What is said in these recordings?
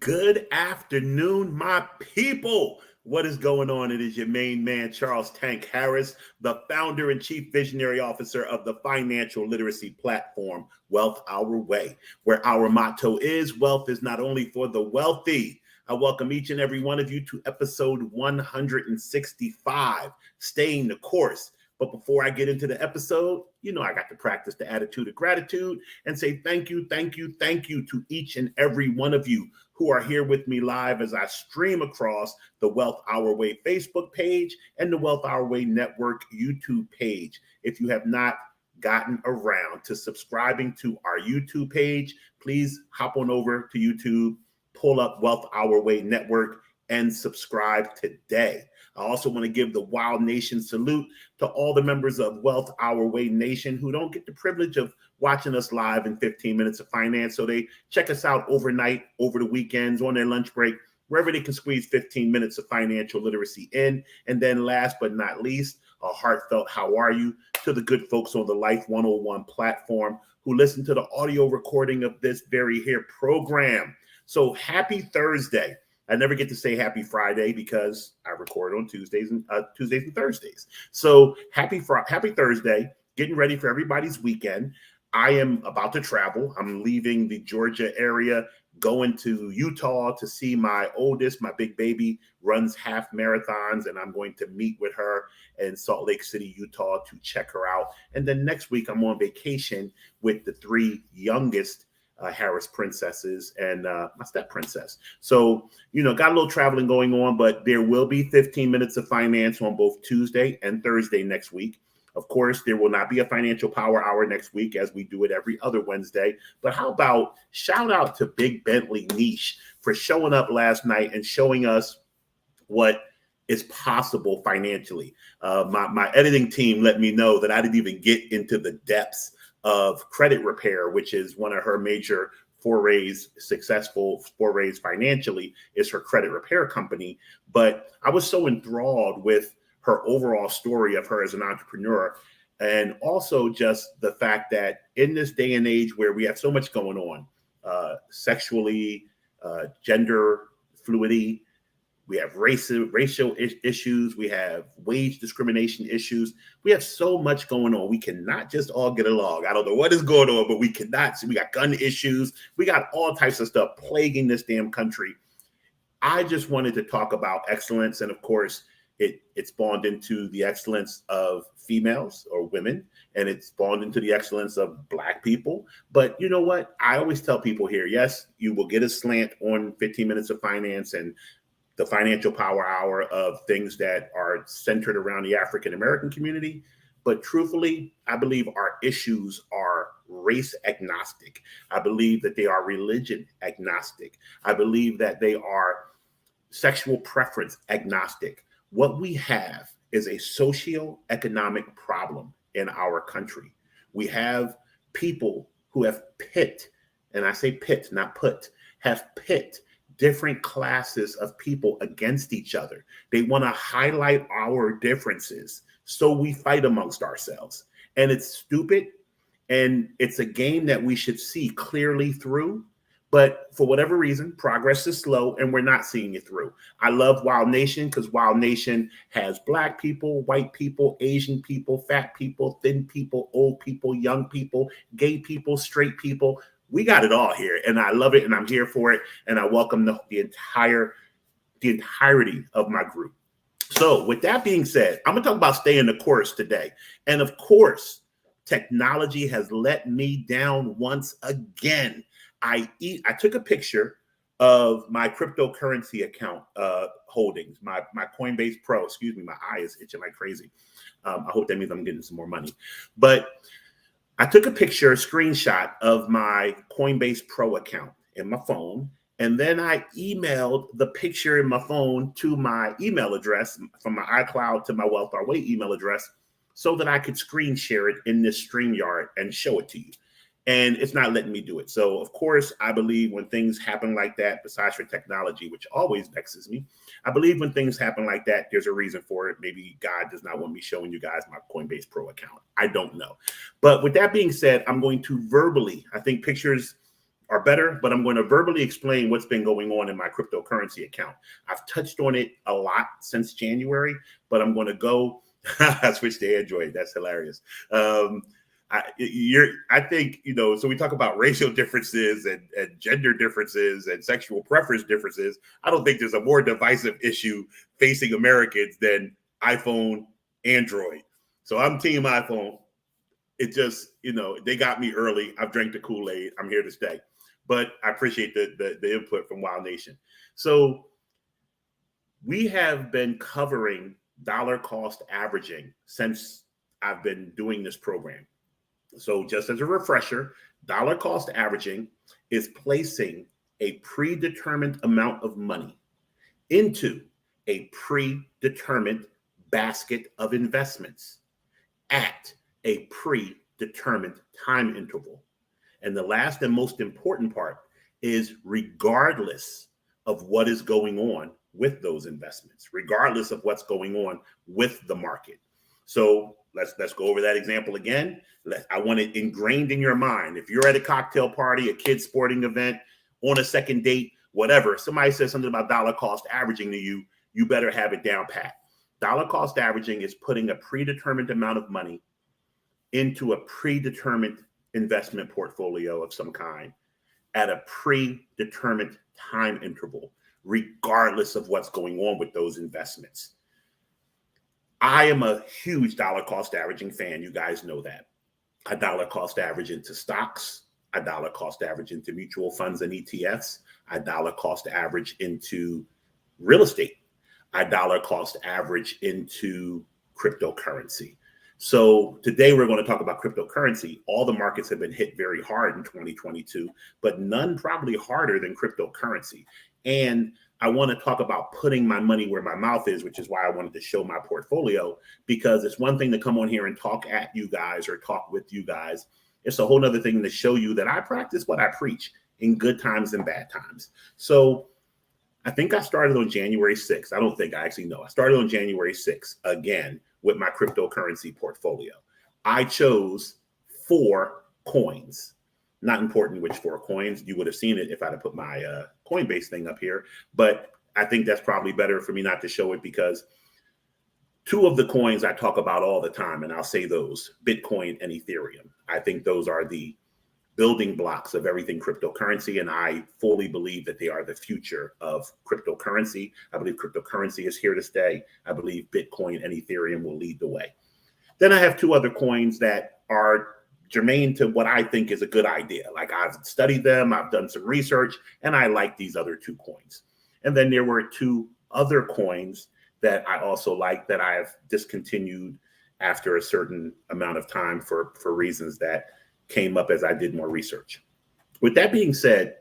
Good afternoon, my people. What is going on? It is your main man, Charles Tank Harris, the founder and chief visionary officer of the financial literacy platform, Wealth Our Way, where our motto is wealth is not only for the wealthy. I welcome each and every one of you to episode 165, Staying the Course. But before I get into the episode, I got to practice the attitude of gratitude and say thank you, thank you, thank you to each and every one of you who are here with me live as I stream across the Wealth Our Way Facebook page and the Wealth Our Way Network YouTube page. If you have not gotten around to subscribing to our YouTube page, please hop on over to YouTube, pull up Wealth Our Way Network, and subscribe today. I also want to give the Wild Nation salute to all the members of Wealth Our Way Nation who don't get the privilege of watching us live in 15 minutes of finance. So they check us out overnight, over the weekends, on their lunch break, wherever they can squeeze 15 minutes of financial literacy in. And then last but not least, a heartfelt how are you to the good folks on the Life 101 platform who listen to the audio recording of this very here program. So happy Thursday. I never get to say happy Friday because I record on Tuesdays and Thursdays. So happy Thursday, getting ready for everybody's weekend. I am about to travel. I'm leaving the Georgia area, going to Utah to see my oldest, my big baby, runs half marathons, and I'm going to meet with her in Salt Lake City, Utah to check her out. And then next week, I'm on vacation with the three youngest Harris princesses and my step princess. So, got a little traveling going on, but there will be 15 minutes of finance on both Tuesday and Thursday next week. Of course, there will not be a financial power hour next week as we do it every other Wednesday. But how about shout out to Big Bentley Niche for showing up last night and showing us what is possible financially. My editing team let me know that I didn't even get into the depths of credit repair, which is one of her major successful forays financially, is her credit repair company. But I was so enthralled with her overall story of her as an entrepreneur, and also just the fact that in this day and age where we have so much going on, sexually, gender fluidity, we have racial issues. We have wage discrimination issues. We have so much going on. We cannot just all get along. I don't know what is going on, but we cannot. We got gun issues. We got all types of stuff plaguing this damn country. I just wanted to talk about excellence. And of course, it spawned into the excellence of females or women, and it spawned into the excellence of Black people. But you know what? I always tell people here, yes, you will get a slant on 15 minutes of finance and the financial power hour of things that are centered around the African American community. But truthfully, I believe our issues are race agnostic. I believe that they are religion agnostic. I believe that they are sexual preference agnostic. What we have is a socio-economic problem in our country. We have people who have pit, and I say pit, not put, have pit different classes of people against each other. They want to highlight our differences, so we fight amongst ourselves. And it's stupid. And it's a game that we should see clearly through. But for whatever reason, progress is slow and we're not seeing it through. I love Wild Nation because Wild Nation has Black people, white people, Asian people, fat people, thin people, old people, young people, gay people, straight people. We got it all here, and I love it, and I'm here for it, and I welcome the entirety of my group. So with that being said, I'm going to talk about staying the course today. And of course, technology has let me down once again. I took a picture of my cryptocurrency account holdings, my Coinbase Pro. Excuse me, my eye is itching like crazy. I hope that means I'm getting some more money. But I took a picture, a screenshot of my Coinbase Pro account in my phone, and then I emailed the picture in my phone to my email address, from my iCloud to my Wealth Our Way email address, so that I could screen share it in this StreamYard and show it to you. And it's not letting me do it. So, of course, I believe when things happen like that, besides for technology, which always vexes me, I believe when things happen like that, there's a reason for it. Maybe God does not want me showing you guys my Coinbase Pro account. I don't know. But with that being said, I'm going to verbally, I think pictures are better, but I'm going to verbally explain what's been going on in my cryptocurrency account. I've touched on it a lot since January, but I'm going to go. I switched to Android. That's hilarious. I think, so we talk about racial differences and gender differences and sexual preference differences. I don't think there's a more divisive issue facing Americans than iPhone, Android. So I'm team iPhone. It just, they got me early. I've drank the Kool-Aid. I'm here to stay. But I appreciate the input from Wild Nation. So we have been covering dollar cost averaging since I've been doing this program. So just as a refresher, dollar cost averaging is placing a predetermined amount of money into a predetermined basket of investments at a predetermined time interval. And the last and most important part is regardless of what is going on with those investments, regardless of what's going on with the market. So let's go over that example again. I want it ingrained in your mind. If you're at a cocktail party, a kid's sporting event, on a second date, whatever, somebody says something about dollar cost averaging to you, you better have it down pat. Dollar cost averaging is putting a predetermined amount of money into a predetermined investment portfolio of some kind at a predetermined time interval, regardless of what's going on with those investments. I am a huge dollar cost averaging fan. You guys know that. I dollar cost average into stocks. I dollar cost average into mutual funds and ETFs. I dollar cost average into real estate. I dollar cost average into cryptocurrency. So today we're going to talk about cryptocurrency. All the markets have been hit very hard in 2022, but none probably harder than cryptocurrency. And I want to talk about putting my money where my mouth is, which is why I wanted to show my portfolio, because it's one thing to come on here and talk at you guys or talk with you guys. It's a whole other thing to show you that I practice what I preach in good times and bad times. So I think I started on January 6th. I don't think, I actually know. I started on January 6th again with my cryptocurrency portfolio. I chose 4 coins. Not important which 4 coins. You would have seen it if I'd have put my Coinbase thing up here. But I think that's probably better for me not to show it, because 2 of the coins I talk about all the time, and I'll say those, Bitcoin and Ethereum. I think those are the building blocks of everything cryptocurrency, and I fully believe that they are the future of cryptocurrency. I believe cryptocurrency is here to stay. I believe Bitcoin and Ethereum will lead the way. Then I have 2 other coins that are germane to what I think is a good idea. Like, I've studied them, I've done some research, and I like these other 2 coins. And then there were 2 other coins that I also like that I have discontinued after a certain amount of time for reasons that came up as I did more research. With that being said,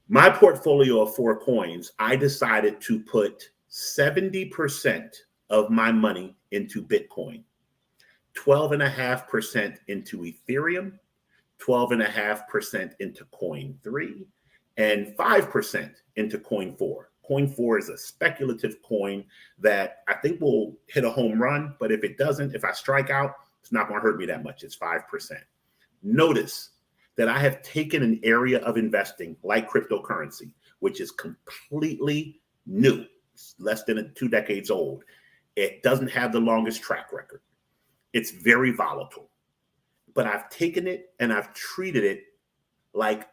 my portfolio of 4 coins, I decided to put 70% of my money into Bitcoin, 12.5% into Ethereum, 12.5% into Coin3, and 5% into Coin4. Coin4 is a speculative coin that I think will hit a home run, but if it doesn't, if I strike out, it's not going to hurt me that much. It's 5%. Notice that I have taken an area of investing like cryptocurrency, which is completely new. It's less than 2 decades old. It doesn't have the longest track record. It's very volatile. But I've taken it and I've treated it like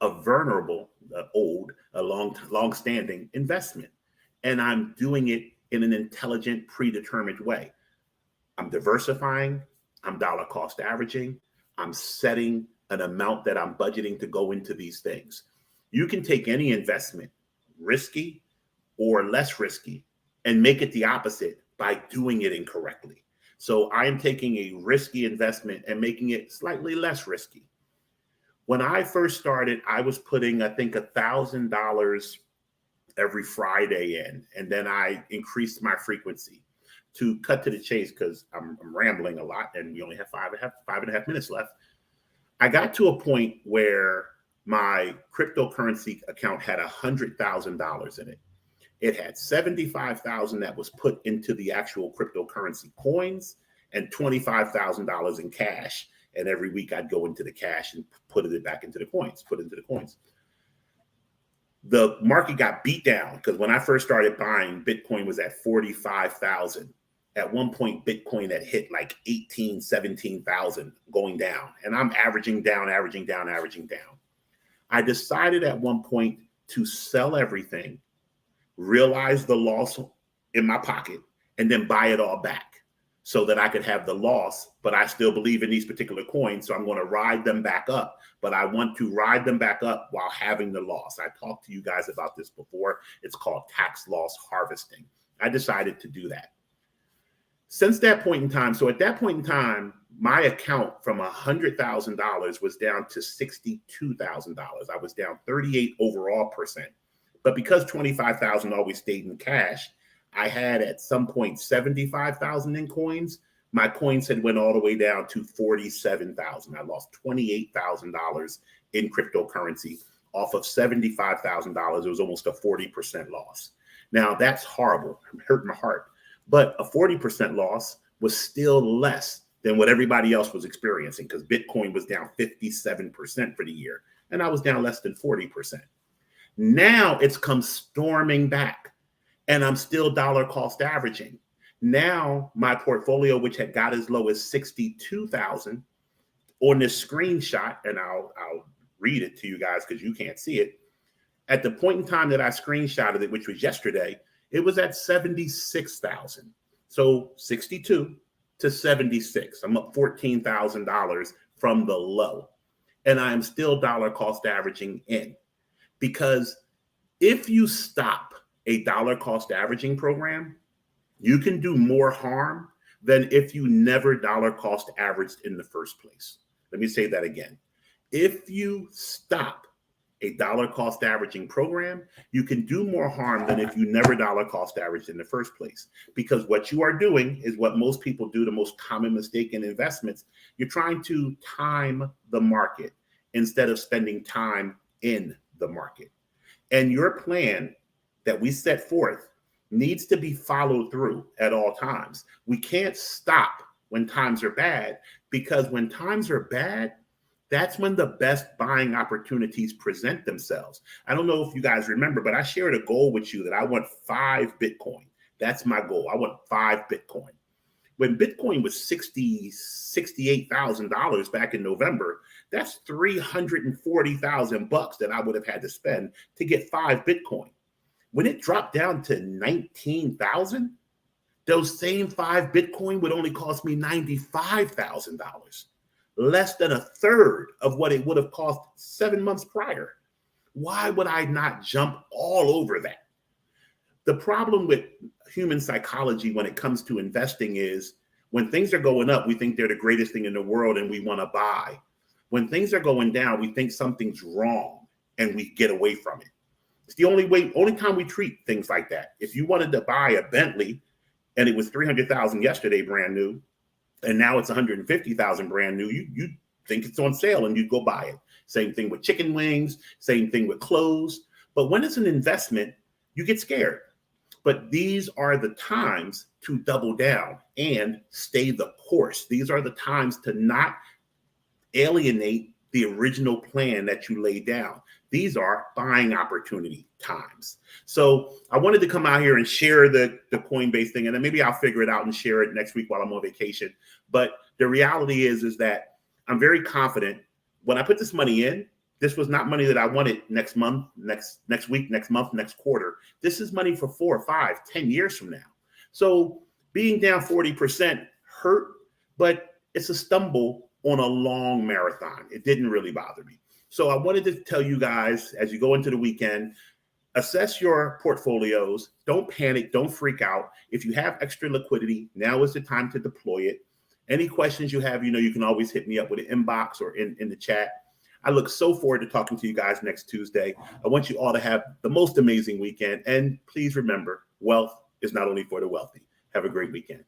a venerable, long-standing investment. And I'm doing it in an intelligent, predetermined way. I'm diversifying. I'm dollar cost averaging. I'm setting an amount that I'm budgeting to go into these things. You can take any investment, risky or less risky, and make it the opposite by doing it incorrectly. So I am taking a risky investment and making it slightly less risky. When I first started, I was putting, I think, $1,000 every Friday in, and then I increased my frequency. To cut to the chase, because I'm rambling a lot and we only have 5.5 minutes left, I got to a point where my cryptocurrency account had $100,000 in it. It had $75,000 that was put into the actual cryptocurrency coins and $25,000 in cash. And every week I'd go into the cash and put it back into the coins, The market got beat down because when I first started buying, Bitcoin was at 45,000. At one point, Bitcoin had hit like 18, 17,000 going down. And I'm averaging down. I decided at one point to sell everything, realize the loss in my pocket, and then buy it all back so that I could have the loss, but I still believe in these particular coins. So I'm going to ride them back up, but I want to ride them back up while having the loss. I talked to you guys about this before. It's called tax loss harvesting. I decided to do that. Since that point in time, so at that point in time, my account from $100,000 was down to $62,000. I was down 38% overall. But because 25,000 always stayed in cash, I had at some point 75,000 in coins. My coins had went all the way down to 47,000. I lost $28,000 in cryptocurrency off of $75,000. It was almost a 40% loss. Now that's horrible. It hurt my heart. But a 40% loss was still less than what everybody else was experiencing because Bitcoin was down 57% for the year, and I was down less than 40%. Now it's come storming back, and I'm still dollar cost averaging. Now my portfolio, which had got as low as 62,000 on this screenshot, and I'll read it to you guys because you can't see it. At the point in time that I screenshotted it, which was yesterday, it was at 76,000. So 62 to 76. I'm up $14,000 from the low. And I am still dollar cost averaging in. Because if you stop a dollar cost averaging program, you can do more harm than if you never dollar cost averaged in the first place. Let me say that again. If you stop a dollar cost averaging program, you can do more harm than if you never dollar cost averaged in the first place. Because what you are doing is what most people do, the most common mistake in investments. You're trying to time the market instead of spending time in the market. And your plan that we set forth needs to be followed through at all times. We can't stop when times are bad, because when times are bad, that's when the best buying opportunities present themselves. I don't know if you guys remember, but I shared a goal with you that I want 5 Bitcoin. That's my goal. I want 5 Bitcoin. When Bitcoin was $68,000 back in November, that's $340,000 that I would have had to spend to get 5 Bitcoin. When it dropped down to 19,000, those same 5 Bitcoin would only cost me $95,000. Less than a third of what it would have cost 7 months prior. Why would I not jump all over that? The problem with human psychology when it comes to investing is when things are going up, we think they're the greatest thing in the world and we want to buy. When things are going down, we think something's wrong and we get away from it. It's the only time we treat things like that. If you wanted to buy a Bentley and it was 300,000 yesterday, brand new, and now it's 150,000 brand new, you think it's on sale and you go buy it. Same thing with chicken wings, same thing with clothes. But when it's an investment, you get scared. But these are the times to double down and stay the course. These are the times to not alienate the original plan that you laid down. These are buying opportunity times. So I wanted to come out here and share the Coinbase thing, and then maybe I'll figure it out and share it next week while I'm on vacation. But the reality is that I'm very confident when I put this money in, this was not money that I wanted next month, next week, next month, next quarter. This is money for 4 or 5, 10 years from now. So being down 40% hurt, but it's a stumble on a long marathon. It didn't really bother me. So I wanted to tell you guys, as you go into the weekend, assess your portfolios. Don't panic. Don't freak out. If you have extra liquidity, now is the time to deploy it. Any questions you have, you can always hit me up with an inbox or in the chat. I look so forward to talking to you guys next Tuesday. I want you all to have the most amazing weekend. And please remember, wealth is not only for the wealthy. Have a great weekend.